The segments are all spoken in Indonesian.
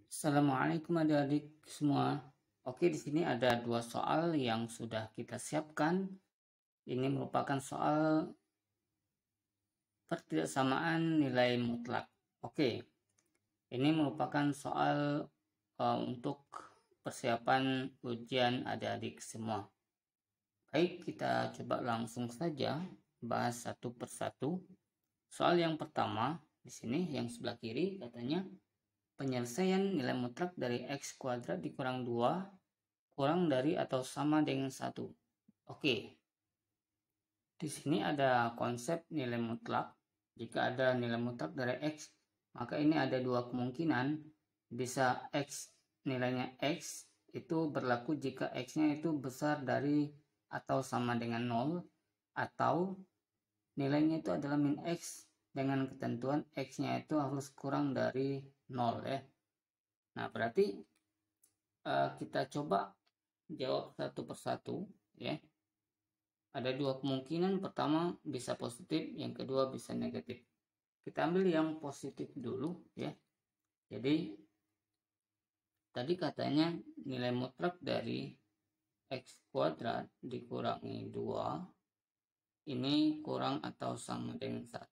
Assalamualaikum adik-adik semua. Oke, di sini ada dua soal yang sudah kita siapkan. Ini merupakan soal pertidaksamaan nilai mutlak. Oke, ini merupakan soal untuk persiapan ujian adik-adik semua. Baik, kita coba langsung saja bahas satu persatu. Soal yang pertama di sini yang sebelah kiri katanya penyelesaian nilai mutlak dari x kuadrat dikurang 2 kurang dari atau sama dengan 1. Oke. Di sini ada konsep nilai mutlak. Jika ada nilai mutlak dari x, maka ini ada dua kemungkinan. Bisa x nilainya x itu berlaku jika x-nya itu besar dari atau sama dengan 0, atau nilainya itu adalah min x dengan ketentuan x-nya itu harus kurang dari 0 ya. Nah, berarti kita coba jawab satu persatu ya. Ada dua kemungkinan, pertama bisa positif, yang kedua bisa negatif. Kita ambil yang positif dulu ya. Jadi tadi katanya nilai mutlak dari x kuadrat dikurangi 2 ini kurang atau sama dengan 1.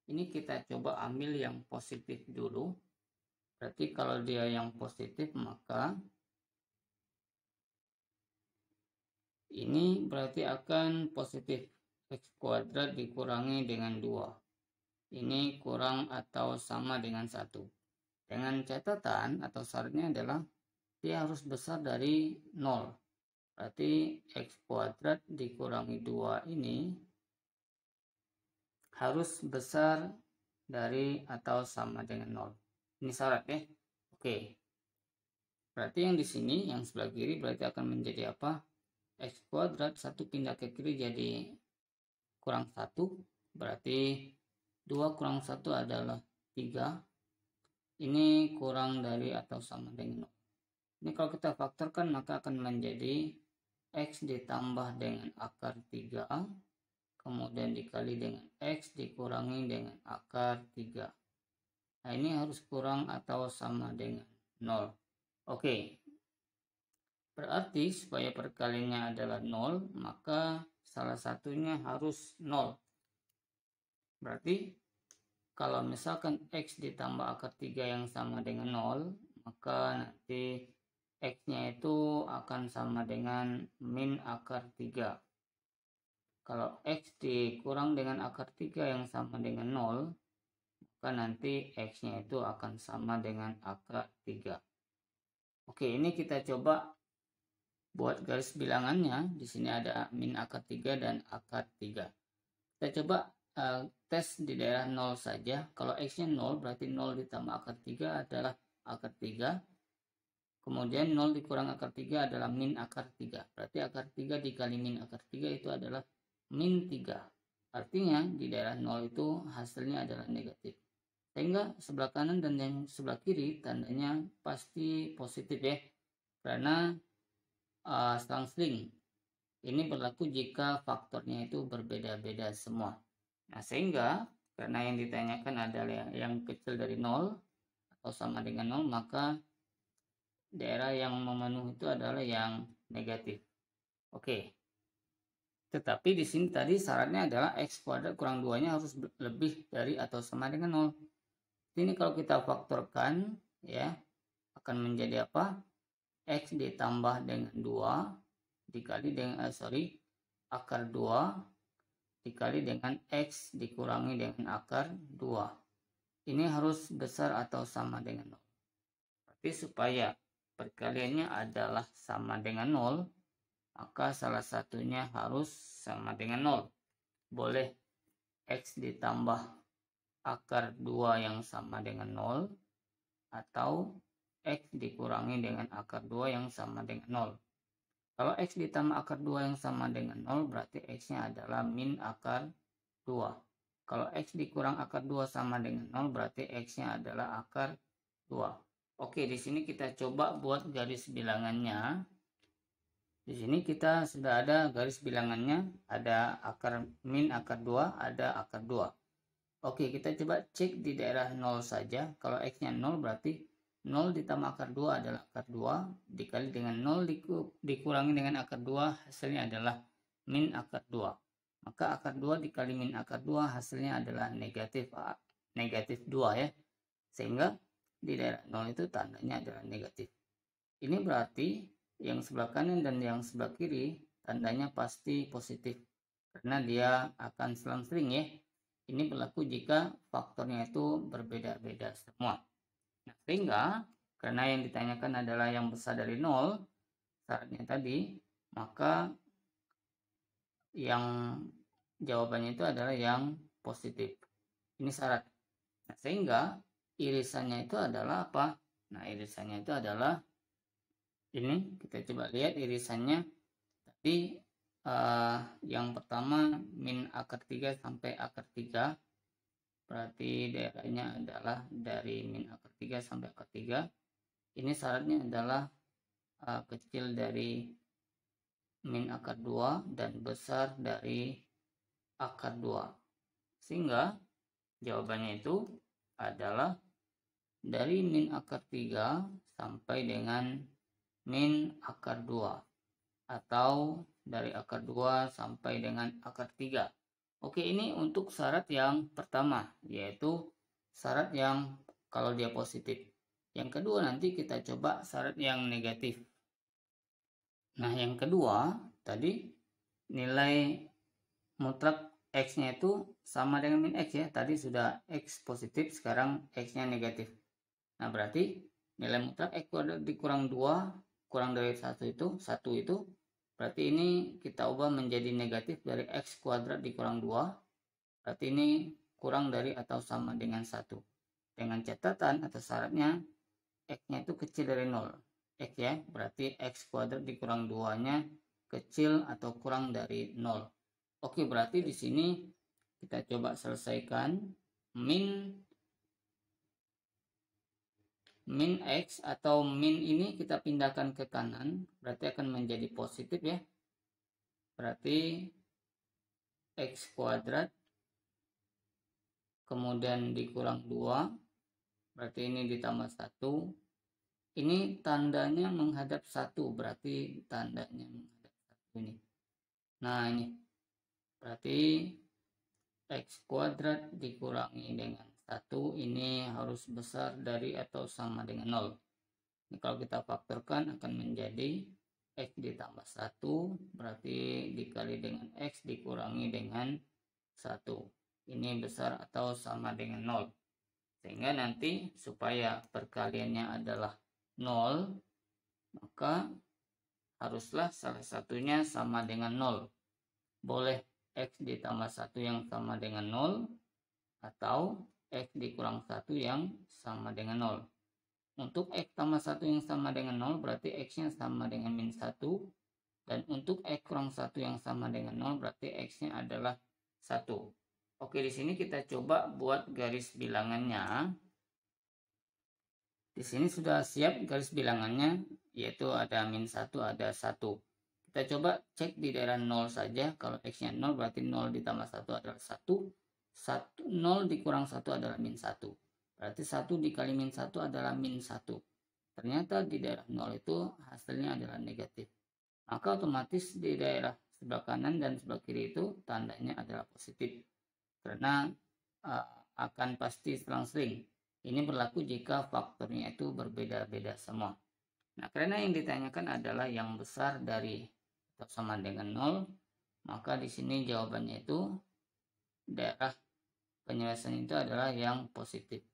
Ini kita coba ambil yang positif dulu. Berarti kalau dia yang positif, maka ini berarti akan positif x kuadrat dikurangi dengan 2. Ini kurang atau sama dengan 1. Dengan catatan atau syaratnya adalah dia harus besar dari 0. Berarti x kuadrat dikurangi 2 ini harus besar dari atau sama dengan 0. Ini syarat ya. Oke. Berarti yang di sini yang sebelah kiri berarti akan menjadi apa? X kuadrat 1 pindah ke kiri jadi kurang 1. Berarti 2 kurang 1 adalah 3. Ini kurang dari atau sama dengan 0. Ini kalau kita faktorkan maka akan menjadi x ditambah dengan akar 3. Kemudian dikali dengan x dikurangi dengan akar 3. Nah, ini harus kurang atau sama dengan 0. Oke. Berarti supaya perkaliannya adalah 0, maka salah satunya harus 0. Berarti kalau misalkan x ditambah akar 3 yang sama dengan 0, maka nanti x-nya itu akan sama dengan min akar 3. Kalau x dikurang dengan akar 3 yang sama dengan 0, maka nanti x-nya itu akan sama dengan akar 3. Oke, ini kita coba buat garis bilangannya. Di sini ada min akar 3 dan akar 3. Kita coba tes di daerah 0 saja. Kalau x-nya 0 berarti 0 ditambah akar 3 adalah akar 3. Kemudian 0 dikurang akar 3 adalah min akar 3. Berarti akar 3 dikali min akar 3 itu adalah min 3. Artinya di daerah 0 itu hasilnya adalah negatif. Sehingga sebelah kanan dan yang sebelah kiri tandanya pasti positif ya. Karena selang-seling. Ini berlaku jika faktornya itu berbeda-beda semua. Nah, sehingga karena yang ditanyakan adalah yang kecil dari 0 atau sama dengan 0, maka daerah yang memenuhi itu adalah yang negatif. Oke. Tetapi di sini tadi syaratnya adalah x kuadrat kurang 2-nya harus lebih dari atau sama dengan 0. Ini kalau kita faktorkan ya akan menjadi apa? X ditambah dengan 2 dikali dengan akar 2 dikali dengan x dikurangi dengan akar 2. Ini harus besar atau sama dengan 0. Tapi supaya perkaliannya adalah sama dengan 0, maka salah satunya harus sama dengan 0. Boleh x ditambah akar 2 yang sama dengan 0, atau x dikurangi dengan akar 2 yang sama dengan 0. Kalau x ditambah akar 2 yang sama dengan 0, berarti x-nya adalah min akar 2. Kalau x dikurang akar 2 sama dengan 0, berarti x-nya adalah akar 2. Oke, di sini kita coba buat garis bilangannya. Di sini kita sudah ada garis bilangannya, ada akar min akar 2, ada akar 2. Oke, kita coba cek di daerah 0 saja. Kalau x-nya 0 berarti 0 ditambah akar 2 adalah akar 2, dikali dengan 0 dikurangi dengan akar 2, hasilnya adalah min akar 2. Maka akar 2 dikali min akar 2 hasilnya adalah negatif 2 ya. Sehingga di daerah 0 itu tandanya adalah negatif. Ini berarti yang sebelah kanan dan yang sebelah kiri tandanya pasti positif. Karena dia akan selang-seling ya. Ini berlaku jika faktornya itu berbeda-beda semua. Nah, sehingga karena yang ditanyakan adalah yang besar dari 0, syaratnya tadi, maka yang jawabannya itu adalah yang positif. Ini syarat. Nah, sehingga irisannya itu adalah apa? Nah, irisannya itu adalah ini, kita coba lihat irisannya. Tadi yang pertama min akar 3 sampai akar 3, berarti daerahnya adalah dari min akar 3 sampai akar 3. Ini syaratnya adalah kecil dari min akar 2 dan besar dari akar 2. Sehingga jawabannya itu adalah dari min akar 3 sampai dengan min akar 2 atau dari akar 2 sampai dengan akar 3. Oke, ini untuk syarat yang pertama, yaitu syarat yang kalau dia positif. Yang kedua nanti kita coba syarat yang negatif. Nah, yang kedua tadi nilai mutlak X-nya itu sama dengan min X ya. Tadi sudah X positif, sekarang X-nya negatif. Nah, berarti nilai mutlak X kuadrat dikurang 2 kurang dari 1 itu berarti ini kita ubah menjadi negatif dari X kuadrat dikurang 2. Berarti ini kurang dari atau sama dengan 1. Dengan catatan atau syaratnya X-nya itu kecil dari 0. X ya, berarti X kuadrat dikurang 2-nya kecil atau kurang dari 0. Oke, berarti di sini kita coba selesaikan. Min X atau min ini kita pindahkan ke kanan, berarti akan menjadi positif ya. Berarti X kuadrat kemudian dikurang 2, berarti ini ditambah 1. Ini tandanya menghadap 1, berarti tandanya menghadap 1 ini. Nah, ini berarti X kuadrat dikurangi dengan 1 ini harus besar dari atau sama dengan 0. Ini kalau kita faktorkan akan menjadi X ditambah 1, berarti dikali dengan X dikurangi dengan 1. Ini besar atau sama dengan 0. Sehingga nanti supaya perkaliannya adalah 0, maka haruslah salah satunya sama dengan 0. Boleh X ditambah 1 yang sama dengan 0 atau X dikurang 1 yang sama dengan 0. Untuk X tambah 1 yang sama dengan 0 berarti X-nya sama dengan min 1. Dan untuk X kurang 1 yang sama dengan 0 berarti X-nya adalah 1. Oke, di sini kita coba buat garis bilangannya. Di sini sudah siap garis bilangannya, yaitu ada min 1, ada 1. Kita coba cek di daerah 0 saja. Kalau X-nya 0 berarti 0 ditambah 1 adalah 1. 0 dikurang 1 adalah min 1. Berarti 1 dikali min 1 adalah min 1. Ternyata di daerah 0 itu hasilnya adalah negatif. Maka otomatis di daerah sebelah kanan dan sebelah kiri itu tandanya adalah positif. Karena akan pasti selang-seling. Ini berlaku jika faktornya itu berbeda-beda semua. Nah, karena yang ditanyakan adalah yang besar dari atau sama dengan 0, maka di sini jawabannya itu daerah penyelesaian itu adalah yang positif.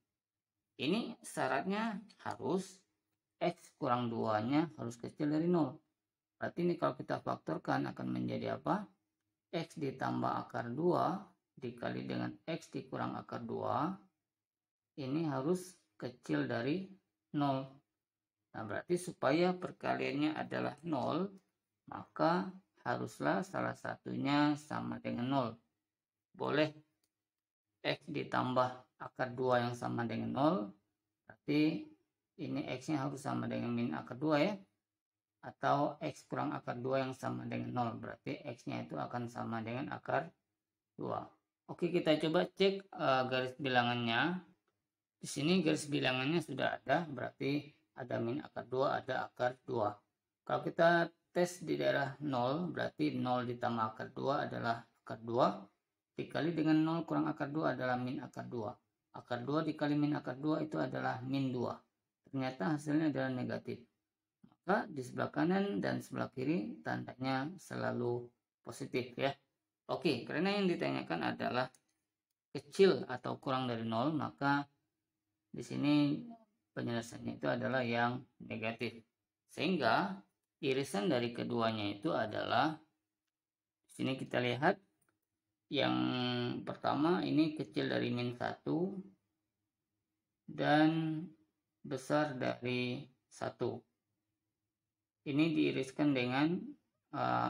Ini syaratnya harus X kurang 2-nya harus kecil dari 0. Berarti ini kalau kita faktorkan akan menjadi apa? X ditambah akar 2 dikali dengan X dikurang akar 2. Ini harus kecil dari 0. Nah, berarti supaya perkaliannya adalah 0, maka haruslah salah satunya sama dengan 0. Boleh X ditambah akar 2 yang sama dengan 0, berarti ini X-nya harus sama dengan min akar 2 ya. Atau X kurang akar 2 yang sama dengan 0, berarti X-nya itu akan sama dengan akar 2. Oke, kita coba cek garis bilangannya. Di sini garis bilangannya sudah ada, berarti ada min akar 2, ada akar 2. Kalau kita tes di daerah 0, berarti 0 ditambah akar 2 adalah akar 2, dikali dengan 0 kurang akar 2 adalah min akar 2. Akar 2 dikali min akar 2 itu adalah min 2. Ternyata hasilnya adalah negatif. Maka di sebelah kanan dan sebelah kiri tandanya selalu positif ya. Oke, karena yang ditanyakan adalah kecil atau kurang dari 0, maka di sini penyelesaiannya itu adalah yang negatif. Sehingga irisan dari keduanya itu adalah, di sini kita lihat yang pertama ini kecil dari min 1 dan besar dari 1. Ini diiriskan dengan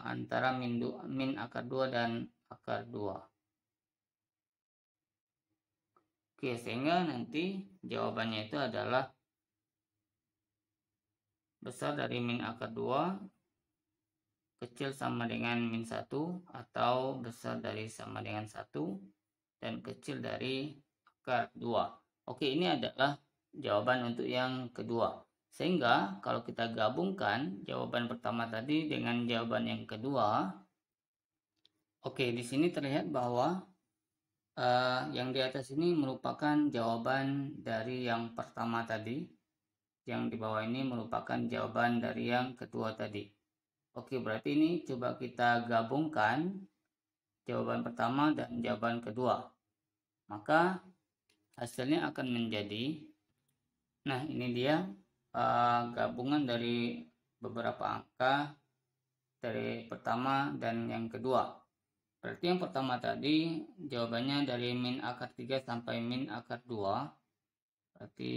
antara min akar 2 dan akar 2. Oke, sehingga nanti jawabannya itu adalah besar dari min akar 2 kecil sama dengan min 1 atau besar dari sama dengan 1 dan kecil dari akar 2. Oke, ini adalah jawaban untuk yang kedua. Sehingga kalau kita gabungkan jawaban pertama tadi dengan jawaban yang kedua, oke, di sini terlihat bahwa yang di atas ini merupakan jawaban dari yang pertama tadi. Yang di bawah ini merupakan jawaban dari yang kedua tadi. Oke, berarti ini coba kita gabungkan jawaban pertama dan jawaban kedua. Maka hasilnya akan menjadi, nah ini dia gabungan dari beberapa angka dari pertama dan yang kedua. Berarti yang pertama tadi jawabannya dari min akar 3 sampai min akar 2. Berarti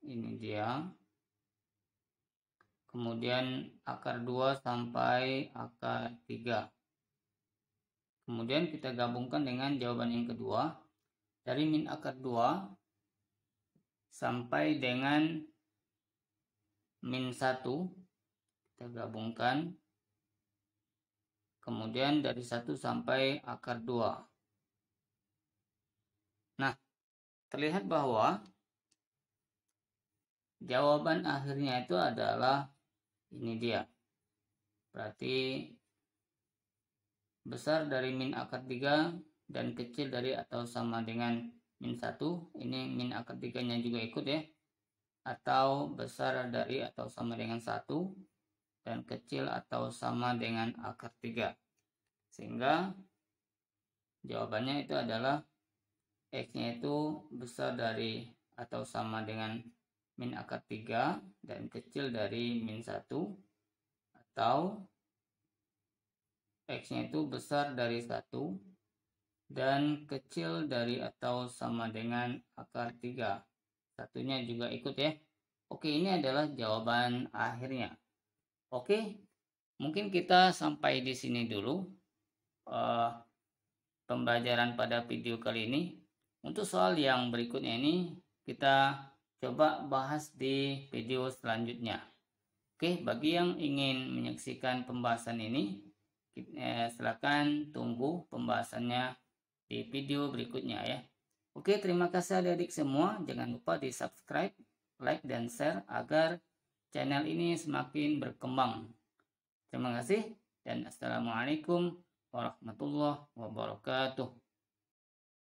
ini dia. Kemudian akar 2 sampai akar 3. Kemudian kita gabungkan dengan jawaban yang kedua. Dari min akar 2 sampai dengan min 1. Kita gabungkan. Kemudian dari 1 sampai akar 2. Nah, terlihat bahwa jawaban akhirnya itu adalah ini dia. Berarti besar dari min akar 3 dan kecil dari atau sama dengan min 1. Ini min akar 3-nya juga ikut ya. Atau besar dari atau sama dengan 1. Dan kecil atau sama dengan akar 3. Sehingga jawabannya itu adalah X-nya itu besar dari atau sama dengan min akar 3 dan kecil dari min 1. Atau X-nya itu besar dari 1 dan kecil dari atau sama dengan akar 3. Satunya juga ikut ya. Oke, ini adalah jawaban akhirnya. Oke, mungkin kita sampai di sini dulu pembelajaran pada video kali ini. Untuk soal yang berikutnya ini kita coba bahas di video selanjutnya. Oke, bagi yang ingin menyaksikan pembahasan ini, silakan tunggu pembahasannya di video berikutnya ya. Oke, terima kasih adik-adik semua. Jangan lupa di subscribe, like, dan share agar channel ini semakin berkembang. Terima kasih dan assalamualaikum warahmatullahi wabarakatuh.